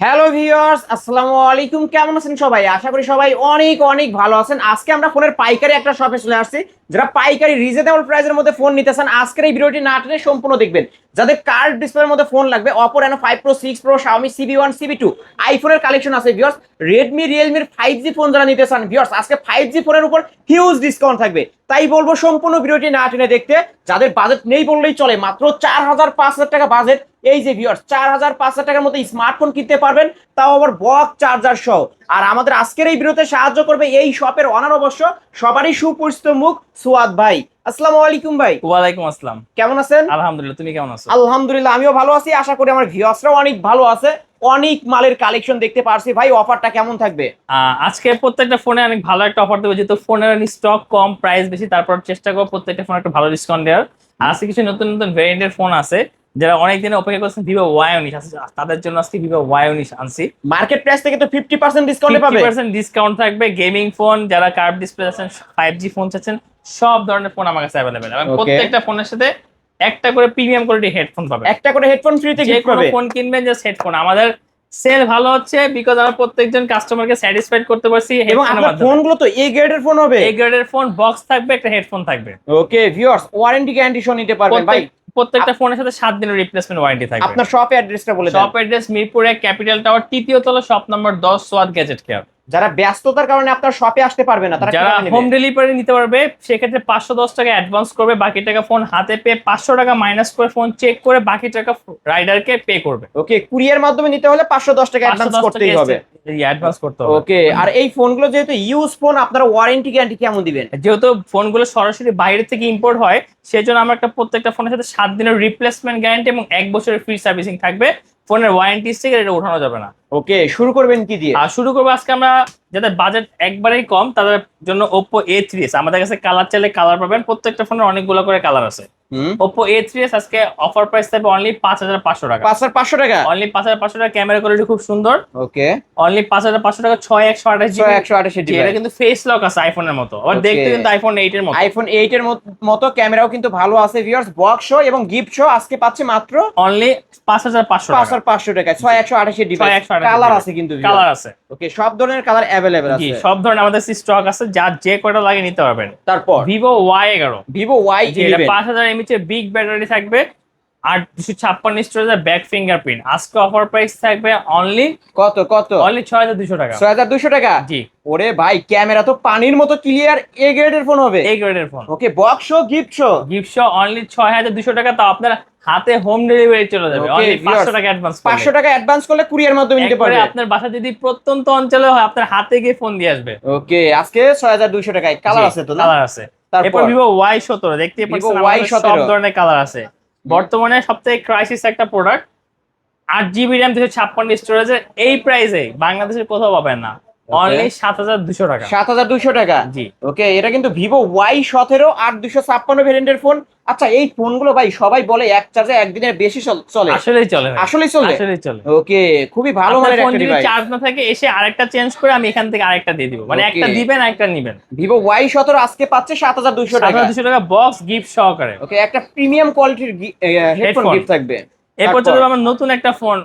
Hello viewers, আসসালামু আলাইকুম। কেমন আছেন সবাই? আশা করি সবাই অনেক অনেক ভালো আছেন। আজকে আমরা ফোনের পাইকারি একটা শপে চলে আসছি। যারা পাইকারি রিজনেবল প্রাইসের মধ্যে ফোন নিতে চান, আজকের এই ভিডিওটি না টেনে সম্পূর্ণ দেখবেন। যাদের কার্ভ ডিসপ্লের মধ্যে ফোন লাগবে, Oppo Reno 5 Pro, 6 Pro, Xiaomi CB1, CB2, আইফোনের কালেকশন আছে viewers. Redmi, Realme 5G phone যারা নিতে চান ভিউয়ার্স, আজকে 5G ফোনের উপর হিউজ ডিসকাউন্ট থাকবে। তাই বলবো সম্পূর্ণ ভিডিওটি না টেনে দেখতে। যাদের বাজেট নেই বললেই চলে, মাত্র 4,000-5,000 টাকা বাজেট, এই যে ভিউয়ার্স 4,000-5,000 টাকার মধ্যে স্মার্টফোন কিনতে পারবেন, তাও আবার বক্স চার্জার সহ। আর আমাদের আজকের এই ভিডিওতে সাহায্য করবে এই শপের অনার, অবশ্য সবারই সুপরিচিত মুখ, সুয়াদ ভাই। আসসালামু আলাইকুম ভাই। ওয়ালাইকুম আসসালাম। কেমন আছেন? আলহামদুলিল্লাহ, তুমি কেমন আছো? আলহামদুলিল্লাহ, আমিও ভালো আছি। আশা করি আমার ভিউয়ার্সরাও অনেক ভালো আছে। অনেক মালের কালেকশন দেখতে পারছি ভাই, অফারটা কেমন থাকবে? আজকে প্রত্যেকটা ফোনে অনেক ভালো একটা অফার দেবো, যেহেতু ফোনের স্টক কম, প্রাইস বেশি, তারপর চেষ্টা করবো প্রত্যেকটা ফোনে একটা ভালো ডিসকাউন্ট দেওয়ার। আজকে কিছু নতুন নতুন ভেরিয়েন্টের ফোন আছে যারা অনেক দিনে অপেক্ষা করছেন, ভিভো Y19 আছে, তাদের জন্য আজকে ভিভো Y19 আনছি। মার্কেট প্রাইস থেকে তো 50% ডিসকাউন্টে পাবে। 50% ডিসকাউন্ট থাকবে। গেমিং ফোন, যারা কার্ভ ডিসপ্লে আছেন, 5G ফোন চাচ্ছেন, সব ধরনের ফোন আমার কাছে অ্যাভেলেবেল। এবং প্রত্যেকটা ফোনের সাথে একটা করে প্রিমিয়াম কোয়ালিটি হেডফোন পাবে। একটা করে হেডফোন ফ্রিতে যে গিফট কোনো পাবে। ফোন কিনবেন জাস্ট হেডফোন। আমাদের সেল ভালো হচ্ছে বিকজ আমরা প্রত্যেকজন কাস্টমারকে স্যাটিসফাইড করতে পারছি। এবং আপনার ফোনগুলো তো এ গ্রেডের ফোন হবে। এ গ্রেডের ফোন, বক্স থাকবে, একটা হেডফোন থাকবে। ওকে ভিউয়ার্স, ওয়ারেন্টি গ্যারান্টি সহ নিতে পারবেন ভাই। প্রত্যেকটা ফোনের সাথে 7 দিনের রিপ্লেসমেন্ট ওয়ারেন্টি থাকবে। আপনার শপ অ্যাড্রেসটা বলে দেন। শপ অ্যাড্রেস মিরপুরে ক্যাপিটাল টাওয়ার, তৃতীয় তলা, shop number 10, Soyad gadget care. যারা ব্যস্ততার কারণে আপনার শপে আসতে পারবে না, তারা যারা কিভাবে নেবে? হোম ডেলিভারি নিতে পারবে, সেক্ষেত্রে 510 টাকা অ্যাডভান্স করবে, বাকি টাকা ফোন হাতে পেয়ে 500 টাকা মাইনাস করে ফোন চেক করে বাকি টাকা রাইডারকে পে করবে। ওকে, কুরিয়ার মাধ্যমে নিতে হলে 510 টাকা অ্যাডভান্স করতেই হবে। অ্যাডভান্স করতে হবে। ওকে, আর এই ফোনগুলো যেহেতু ইউজ ফোন, আপনারা ওয়ারেন্টি গ্যারান্টি কেমন দিবেন? যেহেতু ফোনগুলো সরাসরি বাইরে থেকে ইম্পোর্ট হয়, সেজন্য আমরা প্রত্যেকটা ফোনের সাথে 7 দিনের রিপ্লেসমেন্ট গ্যারান্টি এবং 1 বছরের ফ্রি সার্ভিসিং থাকবে। ফোনের ওয়ারেন্টি থেকে এটা উঠানো যাবে না। ওকে, শুরু করবেন কি দিয়ে? আর শুরু করবো আজকে আমরা, যাদের বাজেট একবারেই কম তাদের জন্য Oppo A3s। আমাদের কাছে কালার চাইলে কালার পাবেন, প্রত্যেকটা ফোনের অনেকগুলো করে কালার আছে। Oppo A3s আজকে অফার প্রাইস থাকবে অনলি 5,500 টাকা। 5,500 টাকা অনলি 5,500 টাকা। ক্যামেরা কোয়ালিটি খুব সুন্দর। ওকে, অনলি 5,500 টাকা। 6128 জিবি। এটা কিন্তু ফেস লক আছে আইফোনের মতো, আবার দেখতে কিন্তু আইফোন 8 এর মতো। আইফোন 8 এর মতো ক্যামেরাও কিন্তু ভালো আছে ভিউয়ার্স। বক্স শো এবং গিফট শো আজকে পাচ্ছে মাত্র অনলি 5,500 টাকা। 5,500 টাকা। 6128 ডিভাইস, কালার আছে কিন্তু, কালার আছে। ওকে, সব ধরনের কালার अवेलेबल আছে। জি, সব ধরনের আমাদের স্টক আছে, যা যে কয়টা লাগে নিতে পারবেন। তারপর Vivo Y11, Vivo Y11 5000 mAh এর বিগ ব্যাটারি থাকবে, আর 256 স্টোরেজের ব্যাক ফিঙ্গারপ্রিন্ট। আজকে অফার প্রাইস থাকবে অনলি কত কত? অনলি 6,200 টাকা। 6,200 টাকা। জি। ওরে ভাই, ক্যামেরা তো পানির মতো ক্লিয়ার, এ গ্রেডের ফোন হবে। এই গ্রেডের ফোন। ওকে, বক্স শো গিফট শো অনলি 6,200 টাকা, তাও আপনার হাতে হোম ডেলিভারি চলে যাবে। অনলি 500 টাকা অ্যাডভান্স। 500 টাকা অ্যাডভান্স করলে কুরিয়ার মাধ্যমে নিতে পারবে। আপনার বাসা যদি প্রত্যন্ত অঞ্চলে হয়, আপনার হাতে গিয়ে ফোন দিয়ে আসবে। ওকে, আজকে 6,200 টাকায় কালার আছে তো না? কালার আছে। এরপর Vivo Y17 দেখতে পাচ্ছেন, সব ধরনের কালার আছে। বর্তমানে সবথেকে ক্রাইসিস একটা প্রোডাক্ট, 8GB RAM, 256 স্টোরেজের। এই প্রাইসে বাংলাদেশের কোথাও পাবেন না। অনলি 7,200 টাকা। 7,200 টাকা। জি। ওকে, এটা কিন্তু Vivo Y17 8,256 ভেরিয়েন্টের ফোন। আচ্ছা, এই ফোনগুলো ভাই সবাই বলে এক চার্জে একদিনের বেশি চলে। আসলেই চলে, আসলেই চলে, আসলেই চলে। ওকে, খুবই ভালো মানের একটা ডিভাইস। চার্জ না থাকে, এসে আরেকটা চেঞ্জ করে আমি এখান থেকে আরেকটা দিয়ে দিব, মানে একটা দিবেন আরেকটা নেবেন। Vivo Y17 আজকে পাচ্ছে 7,200 টাকা। 7,200 টাকা বক্স গিফট সহকারে। ওকে, একটা প্রিমিয়াম কোয়ালিটির হেডফোন গিফট থাকবে। এরপর চলে আমার নতুন একটা phone,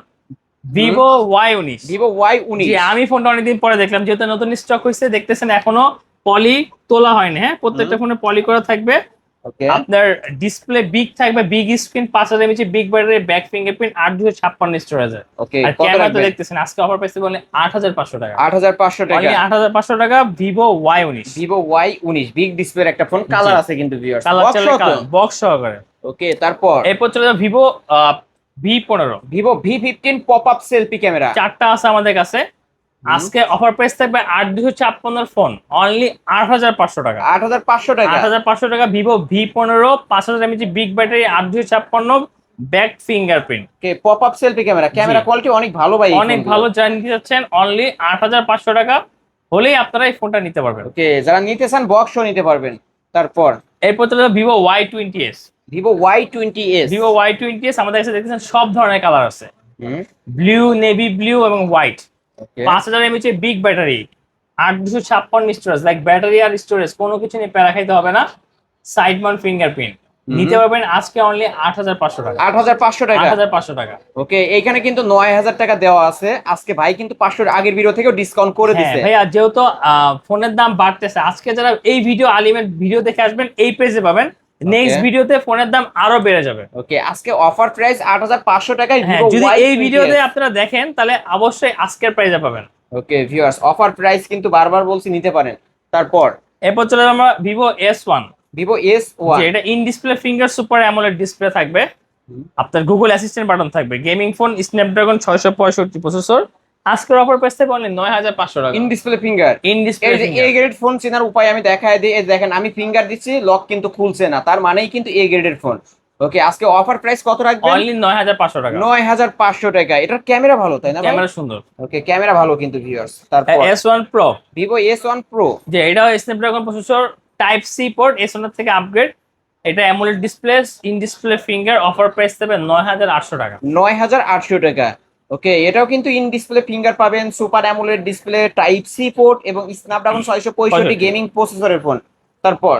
Vivo Y19। Vivo Y19, জি, আমি ফোনটা অনেকদিন পরে দেখলাম, যেহেতু নতুন স্টক হয়েছে, দেখতেছেন এখনো পলি তোলা হয়নি। হ্যাঁ, প্রত্যেকটা ফোনে পলি করা থাকবে। ওকে, আপনার ডিসপ্লে বিগ থাকবে, big screen, 5,000 mAh big battery, back fingerprint, 8,256 storage. Okay, আর ক্যামেরা তো দেখতেছেন আজকে অফার প্রাইসে বলে 8,500 টাকা। 8,500 টাকা। অনলি 8,500 টাকা Vivo Y19। Vivo Y19 big ডিসপ্লের একটা ফোন, কালার আছে কিন্তু ভিউয়ার্স, কালার চলে, বক্স সহকারে। ওকে, তারপর এরপর চলে যাবে Vivo V15। Vivo V15 pop up selfie camera, 4টা আছে আমাদের কাছে। আজকে অফার প্রাইস থাকবে 8,256 ফোন অনলি 8,500 টাকা। 8,500 টাকা। 8,500 টাকা Vivo V15, 5,000 mAh big battery, 8,256 back fingerprint. K pop up selfie camera, camera quality অনেক ভালো ভাই, অনেক ভালো। যারা নিতে যাচ্ছেন অনলি 8,500 টাকা হলেই আপনারা এই ফোনটা নিতে পারবেন। ওকে, যারা নিতে চান বক্সও নিতে পারবেন। তারপর এরপর চলে যাবে Vivo Y20s। Vivo Y20s, Vivo Y20s আমাদের কাছে দেখতেছেন সব ধরনের কালার আছে, ব্লু, নেভি ব্লু এবং white. 5,000 mAh big battery, 8,256 storage. Like battery আর স্টোরেজ কোনো কিছু নিয়ে প্যারা খাইতে হবে না। সাইড মাউন্ট ফিঙ্গারপ্রিন্ট, নিতে পারবেন আজকে অনলি 8500 টাকা। 8500 টাকা। 8500 টাকা। ওকে, এইখানে কিন্তু 9000 টাকা দেওয়া আছে। আজকে ভাই কিন্তু 500 আগের ভিডিও থেকেও ডিসকাউন্ট করে হ্যাঁ দিছে। ভাইয়া, যেহেতু ফোনের দাম বাড়তেছে, আজকে যারা এই ভিডিও আলিমের ভিডিও দেখে আসবেন এই পেজে পাবেন, নেক্সট ভিডিওতে ফোনের দাম আরো বেড়ে যাবে। ওকে, আজকে অফার প্রাইস 8500 টাকায় হ্যাঁ, Vivo যদি এই Y20s। ভিডিওতে আপনারা দেখেন তাহলে অবশ্যই আজকের প্রাইসে পাবেন। ওকে ভিউয়ার্স, অফার প্রাইস কিন্তু বারবার বলছি নিতে পারেন। তারপর এরপর চলে আমরা ভিভো S1। Vivo S1, এটা in display finger super AMOLED display থাকবে, আপনার গুগল অ্যাসিস্ট্যান্ট বাটন থাকবে, গেমিং ফোন, স্ন্যাপড্রাগন 665 প্রসেসর। আজকের অফার প্রাইস থাকবে অনলি 9500 টাকা। In display finger. In display এই যে এ গ্রেড ফোন চেনার উপায় আমি দেখায় দিই। এই দেখেন আমি ফিঙ্গার দিচ্ছি, লক কিন্তু খুলছে না, তার মানেই কিন্তু এ গ্রেডের ফোন। ওকে, আজকে অফার প্রাইস কত রাখবেন? অনলি 9500 টাকা। 9500 টাকা। এটার ক্যামেরা ভালো তাই না ভাই? ক্যামেরা সুন্দর। ওকে, ক্যামেরা ভালো কিন্তু ভিউয়ার্স। তারপর S1 Pro, Vivo S1 Pro, যে এটাও Snapdragon processor, type C port, S1 এর থেকে আপগ্রেড। এটা AMOLED display, in display finger, offer price দেবে 9800 টাকা। 9800 টাকা। ওকে, এটাও কিন্তু ইন ডিসপ্লে ফিঙ্গার পাবেন, super AMOLED display, type C port এবং স্ন্যাপড্রাগন 665 গেমিং প্রসেসরের ফোন। তারপর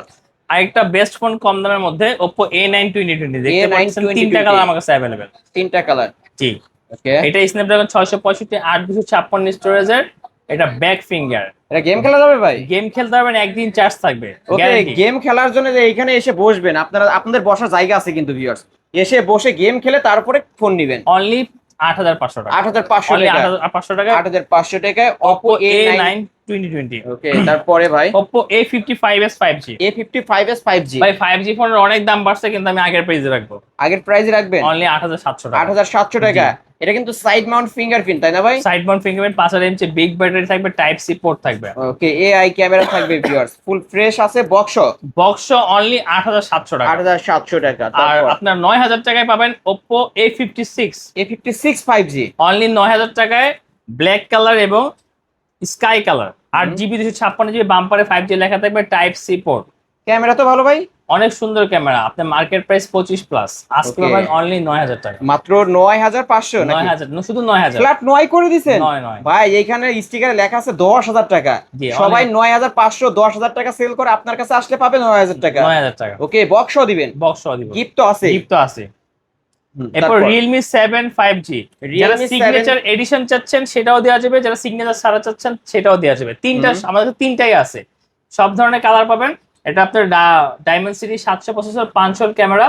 আরেকটা বেস্ট ফোন কম দামের মধ্যে Oppo A9 2020 দেখতে পাচ্ছেন, 2020 তিনটা কালার আমার কাছে अवेलेबल। তিনটা কালার। জি, ওকে, এটা স্ন্যাপড্রাগন 665 856 স্টোরেজের, এটা ব্যাক ফিঙ্গার। এটা গেম খেলা যাবে ভাই? গেম খেলতে পারবেন, একদিন চার্জ থাকবে ওকে, গ্যারান্টি। গেম খেলার জন্য যে এইখানে এসে বসবেন, আপনাদের বসার জায়গা আছে কিন্তু ভিউয়ার্স। এসে বসে গেম খেলে তারপরে ফোন নেবেন। অনলি 8500 টাকা। 8500 অনলি টাকা। 8500 টাকা 8500 টাকায় Oppo Oppo A9 2020। ওকে, তারপরে ভাই Oppo A55s 5G। A55s 5G। ভাই 5G ফোনের অনেক দাম বাড়ছে, কিন্তু আমি আগের প্রাইসে রাখবো, আগের প্রাইস রাখবেন অনলি 8700 টাকা। 8700 টাকা। এটা কিন্তু সাইড মাউন্ট ফিঙ্গারপ্রিন্ট তাই না ভাই? Side mount fingerprint, 5000 mAh big battery থাকবে, টাইপ সি পোর্ট থাকবে। ওকে, এআই ক্যামেরা থাকবে ভিউয়ার্স, ফুল ফ্রেশ আছে বক্স। বক্স অনলি 8700 টাকা। 8700 টাকা। আর তারপর আপনার 9000 টাকায় পাবেন Oppo A56। A56 5G only 9000 টাকায় ব্ল্যাক কালার এবং sky colour, 8GB 256GB, বাম্পারে 5G লেখা থাকবে, টাইপ সি পোর্ট। ক্যামেরা তো ভালো ভাই, অনেক সুন্দর ক্যামেরা। আপনার মার্কেট প্রাইস 25 প্লাস, আজকে Okay. পাবেন অনলি 9000 টাকা। মাত্র 9500 নাকি? 9000 না, শুধু 9000। ফ্ল্যাট 9 করে দিবেন 9 ভাই? এইখানে স্টিকারে লেখা আছে 10000 টাকা। জি, সবাই অনেক। 9500 10000 টাকা সেল করে, আপনার কাছে আসলে পাবে 9000 টাকা। 9000 টাকা ওকে, বক্সও দিবেন, বক্স দিব, গিফট তো আছে। গিফট তো আছে। এরপর Realme 7 5G, যারা Realme 7 সিগনেচার এডিশন চাচ্ছেন সেটাও দেওয়া যাবে, যারা সিগনেচার ছাড়া চাচ্ছেন সেটাও দেওয়া যাবে। তিনটা, আমাদের তিনটাই আছে, সব ধরনের কালার পাবেন। এটা আপনার Dimensity 700 processor, 5 hole camera,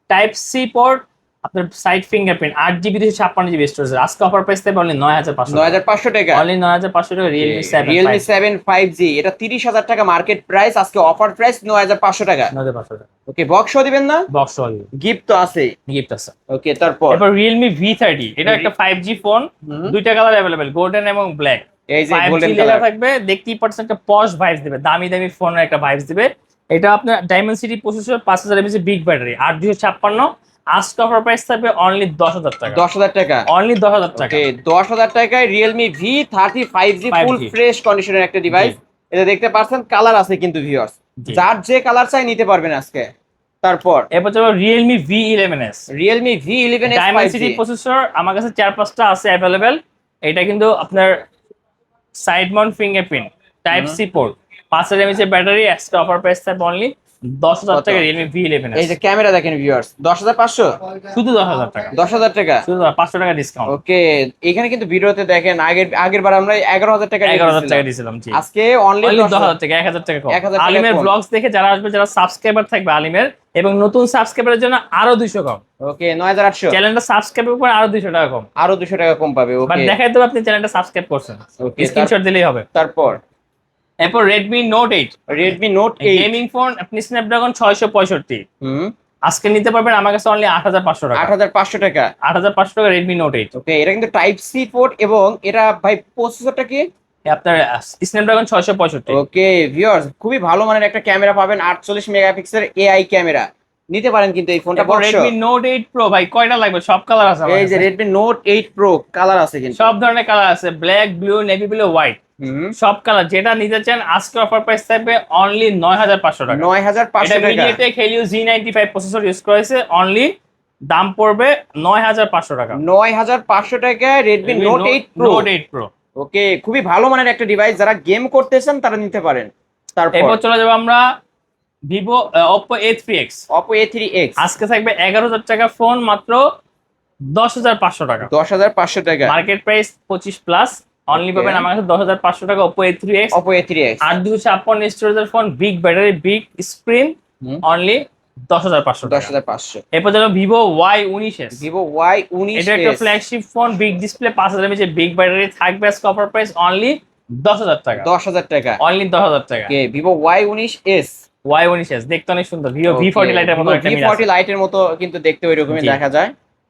type C port, আপনার side fingerprint, 8GB 256GB storage. আজকে অফার প্রাইস দেবে অনলি 9500। 9500 টাকা। অনলি 9500 টাকা Realme 7 Realme 7 5G, এটা 30000 টাকা মার্কেট প্রাইস, আজকে অফার প্রাইস 9500 টাকা। 9500 টাকা। ওকে, বক্সও দিবেন না? বক্স দিব, গিফট তো আছে। গিফট আছে। ওকে, তারপর এরপর Realme V30, এটা একটা 5G ফোন, দুইটা কালার अवेलेबल, গোল্ডেন এবং ব্ল্যাক। এই যে 5G গোল্ডেন লেখা কালার থাকবে, দেখতেই পাচ্ছেন একটা পশ ভাইবস দিবে, দামি দামি ফোনের একটা ভাইবস দিবে। এটা আপনার Dimensity processor, 5000 mAh big battery, 8256। আজকে অফার প্রাইস থাকবে অনলি 10000 টাকা। 10000 টাকা। অনলি 10000 টাকা। ওকে, 10000 টাকায় Realme V30 5G ফুল 5G ফ্রেশ কন্ডিশনের একটা ডিভাইস। এটা দেখতে পাচ্ছেন কালার আছে কিন্তু ভিউয়ার্স, জি। যার যে কালার চাই নিতে পারবেন আজকে। তারপর এরপর চলো Realme V11s, Realme V11s Dimensity 5G। Processor, আমার কাছে 4-5টা আছে अवेलेबल। এটা কিন্তু আপনার side mount fingerprint, type C port, 5000 mAh battery. আজকে অফার প্রাইস থাকবে অনলি 10000 টাকা Realme V11s। এই যে ক্যামেরা দেখেন ভিউয়ার্স, 10500, শুধু 10000 টাকা, 10000 টাকা। শুধু 500 টাকা ডিসকাউন্ট। ওকে, এখানে কিন্তু ভিডিওতে দেখেন আগের বার আমরা 11000 টাকা 11000 টাকা দিয়েছিলাম, জি। আজকে অনলি 10000 টাকা, 1000 টাকা কম। 1000 টাকা আলিমের কম। ব্লগস দেখে যারা আসবে, যারা সাবস্ক্রাইবার থাকবে আলিমের, এবং নতুন সাবস্ক্রাইবারের জন্য আরো 200 কম। ওকে, 9800, চ্যানেলটা সাবস্ক্রাইব করে আরো 200 টাকা কম। আরো 200 টাকা কম পাবে। বাট ওকে, দেখাই তো আপনি চ্যানেলটা সাবস্ক্রাইব করছেন, ওকে, স্ক্রিনশট দিলেই হবে। তারপর এরপর Redmi Note 8, Redmi Note 8 gaming phone, আপনি স্ন্যাপড্রাগন 665। হুম, আজকে নিতে পারবেন আমার কাছে অনলি 8500 টাকা। 8500 টাকা। 8500 টাকা Redmi Note 8। ওকে, এটা কিন্তু টাইপ সি পোর্ট এবং এটা ভাই প্রসেসরটা কি? আপনার স্ন্যাপড্রাগন 665। ওকে ভিউয়ার্স, খুবই ভালো মানের একটা ক্যামেরা পাবেন, 48 মেগাপিক্সেল এআই ক্যামেরা। নিতে পারেন কিন্তু এই ফোনটা। এরপর Redmi Note 8 Pro, ভাই কয়টা লাগবে? সব কালার আছে আমার এই যে কাছে। Redmi Note 8 Pro কালার আছে কিন্তু সব ধরনের কালার আছে, black, blue, navy blue, white, hmm, সব কালার যেটা নিতে চান। আজকে অফার প্রাইস থাকবে অনলি 9500 টাকা। 9500 এটা টাকা। MediaTek Helio G95 processor use করেছে, অনলি দাম পড়বে 9500 টাকা। 9500 টাকায় Redmi Note 8 Pro। Note 8 Pro। ওকে, খুবই ভালো মানের একটা ডিভাইস, যারা গেম করতেছেন তারা নিতে পারেন। তারপর এরপর চলে যাবো আমরা Vivo Oppo A3X Oppo A3X আজকে থাকবে 11,000 টাকা ফোন মাত্র 10,500 টাকা। 10,500 টাকা। Market price 25 plus, only Okay. পাবেন আমার কাছে 10,500 টাকা Oppo A3X। Oppo A3X 8 256 স্টোরেজের phone, big battery, big screen, hmm. Only 10,500 টাকা। 10,500। এরপর যাবে ভিভো Y19s। Vivo Y19 এটা একটা flagship phone, big display, 5,000 mAh, big battery, থাকবে আজকে অফার প্রাইস অনলি 10,000 টাকা। 10,000 টাকা। অনলি 10,000 টাকা। ওকে, Vivo Y19s Y19s দেখতে অনেক সুন্দর, ভিভো V40 লাইটের মতো একটা মিল V40 আছে। লাইটের মতো কিন্তু দেখতে ওইরকমই জি। দেখা যায়।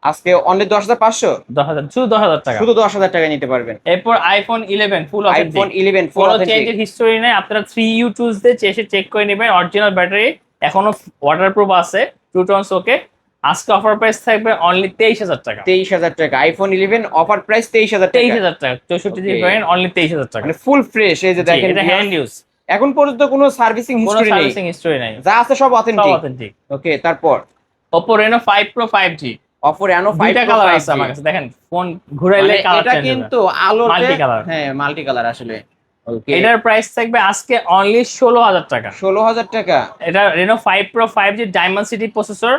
আজকে অনলি 10,500, 10,000, শুধু 10,000 টাকা। শুধু 10,000 টাকা নিতে পারবেন। এরপর আইফোন 11 ফুল iPhone 11 ফুল কোনো অথেন্টিক। চেঞ্জের হিস্টোরি নেই, আপনারা 3U টুলস দিয়ে এসে চেক করে নেবেন। অরিজিনাল ব্যাটারি, এখনো ওয়াটারপ্রুফ আছে, টু টোনস ওকে। আজকে অফার প্রাইস থাকবে অনলি 23,000 টাকা। 23,000 টাকা। iPhone 11 অফার প্রাইস 23,000 টাকা। 23,000 টাকা, 64 জিবি Okay. ভ্যারিয়েন্ট, অনলি 23,000 টাকা। মানে ফুল ফ্রেশ। এই যে দেখেন, এটা হ্যান্ড ইউজ, এখন পর্যন্ত কোনো সার্ভিসিং কোনো হিস্টরি নেই, সার্ভিসিং হিস্টোরি নাই, যা আছে সব সব অথেন্টিক। অথেন্টিক। ওকে, তারপর Oppo Reno 5 Pro 5G, Oppo Reno 5 দুইটা Pro কালার 5G আছে আমার কাছে, দেখেন ফোন ঘুরাইলে মানে কালার এটা চেঞ্জ হবে। কিন্তু আলোতে Multi color। হ্যাঁ, মাল্টি কালার আসলে। ওকে, এটার প্রাইস থাকবে আজকে অনলি 16,000 টাকা। 16,000 টাকা। এটা Reno 5 Pro 5G diamond city processor,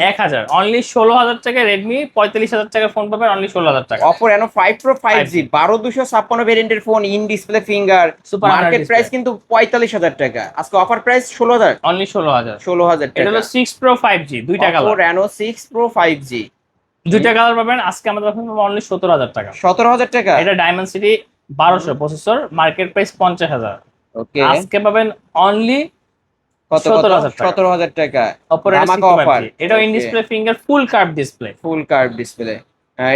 1000, only 16,000 টাকা। রেডমি 45,000 টাকা ফোন পাবেন অনলি 16,000 টাকা। Oppo Reno 5 Pro 5G 12256 ভেরিয়েন্টের phone, in display finger, Super market AMOLED price display। কিন্তু 45,000 টাকা। আজকে অফার প্রাইস 16,000, অনলি 16,000। 16,000 এটা টাকা। হলো 6 Pro 5G, দুইটা Oppo colour, Reno 6 Pro 5G দুইটা কালার পাবেন আজকে আমাদের কাছে অনলি 17,000 টাকা। 17,000 টাকা। এটা diamond city 1200 processor, market price 50,000। ওকে, আজকে পাবেন অনলি কত 17,000 টাকা। 17,000 টাকা। Oppo Reno 6 ধামাকা Pro অফার। 5G, এটাও in display finger, full curve display. Full curve display.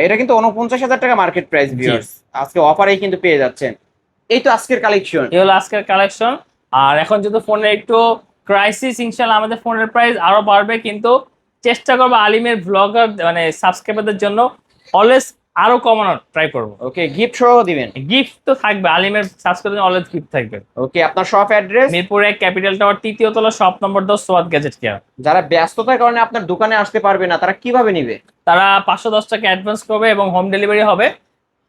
এটা কিন্তু 49,000 টাকা মার্কেট প্রাইস ভিউয়ার্স। আজকে অফারেই কিন্তু পেয়ে যাচ্ছেন। এই তো আজকের কালেকশন। এই হলো আজকের কালেকশন। আর এখন যেহেতু ফোনের একটু ক্রাইসিস, ইনশাআল্লাহ আমাদের ফোনের প্রাইস আরো বাড়বে, কিন্তু চেষ্টা করবো আলিমের ব্লগার মানে সাবস্ক্রাইবারদের জন্য অলওয়েজ আরো কমানোর ট্রাই করবো। ওকে, গিফট সহ দিবেন। গিফট তো থাকবে, আলিমের সাবস্ক্রাইবার অলওয়েজ গিফট থাকবে। ওকে, আপনার shop address. Mirpur 1 capital tower, 3য় তলা, shop number 10, Soyad gadget care. যারা ব্যস্ততার কারণে আপনার দোকানে আসতে পারবে না, তারা কিভাবে নিবে? তারা 510 টাকা অ্যাডভান্স করবে এবং হোম ডেলিভারি হবে।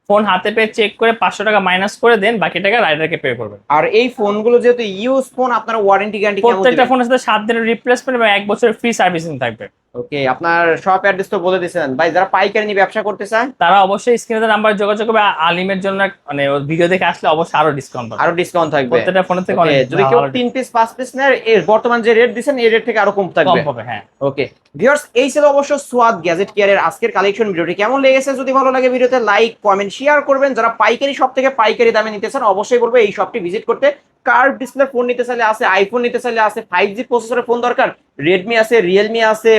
ফোন হাতে পেয়ে চেক করে 500 টাকা মাইনাস করে দেন, বাকি টাকা রাইডারকে পে করবেন। আর এই ফোনগুলো যেহেতু ইউজ ফোন, আপনার ওয়ারেন্টি গ্যারান্টি কেমন প্রত্যেকটা দিবেন? ফোনের সাথে 7 দিনের রিপ্লেসমেন্ট এবং 1 বছরের ফ্রি সার্ভিসিং থাকবে। ওকে, আপনার শপ অ্যাড্রেস তো বলে দিয়েছেন ভাই। যারা পাইকারি নিয়ে ব্যবসা করতে চায়, তারা অবশ্যই স্ক্রিনে নাম্বার যোগাযোগ করবে। আলিমের জন্য মানে ওর ভিডিও দেখে আসলে অবশ্যই আরো ডিসকাউন্ট পাবে, আরো ডিসকাউন্ট থাকবে। প্রত্যেকটা ফোনের থেকে Okay, অনেক যদি কেউ ভালো 3 পিস 5 পিস নেয়, এর বর্তমান যে রেট দিবেন এই রেট থেকে আরো কম কম থাকবে। পাবে। হ্যাঁ, ওকে ভিউয়ার্স, এই ছিল অবশ্য সোয়াদ গ্যাজেট কেয়ারের আজকের কালেকশন। ভিডিওটি কেমন লেগেছে যদি ভালো লাগে ভিডিওতে লাইক, কমেন্ট, শেয়ার করবেন। যারা পাইকারি শপ থেকে পাইকারি দামে নিতে চান, অবশ্যই বলবো এই শপটি ভিজিট করতে। কার্ভ ডিসপ্লে ফোন নিতে চাইলে আছে, আইফোন নিতে চাইলে আছে, 5G প্রসেসরের ফোন দরকার, রেডমি আছে, রিয়েলমি আছে,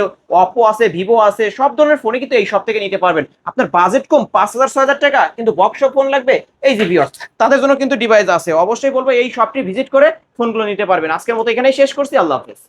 অপো আছে, ভিভো আছে, সব ধরনের ফোনই কিন্তু এই শপ থেকে নিতে পারবেন। আপনার বাজেট কম, 5,000-6,000 টাকা, কিন্তু বক্স ফোন লাগবে, এই যে ভিউয়ার্স তাদের জন্য কিন্তু ডিভাইস আছে। অবশ্যই বলবো এই শপটি ভিজিট করে ফোনগুলো নিতে পারবেন। আজকের মতো এখানেই শেষ করছি। আল্লাহ হাফেজ।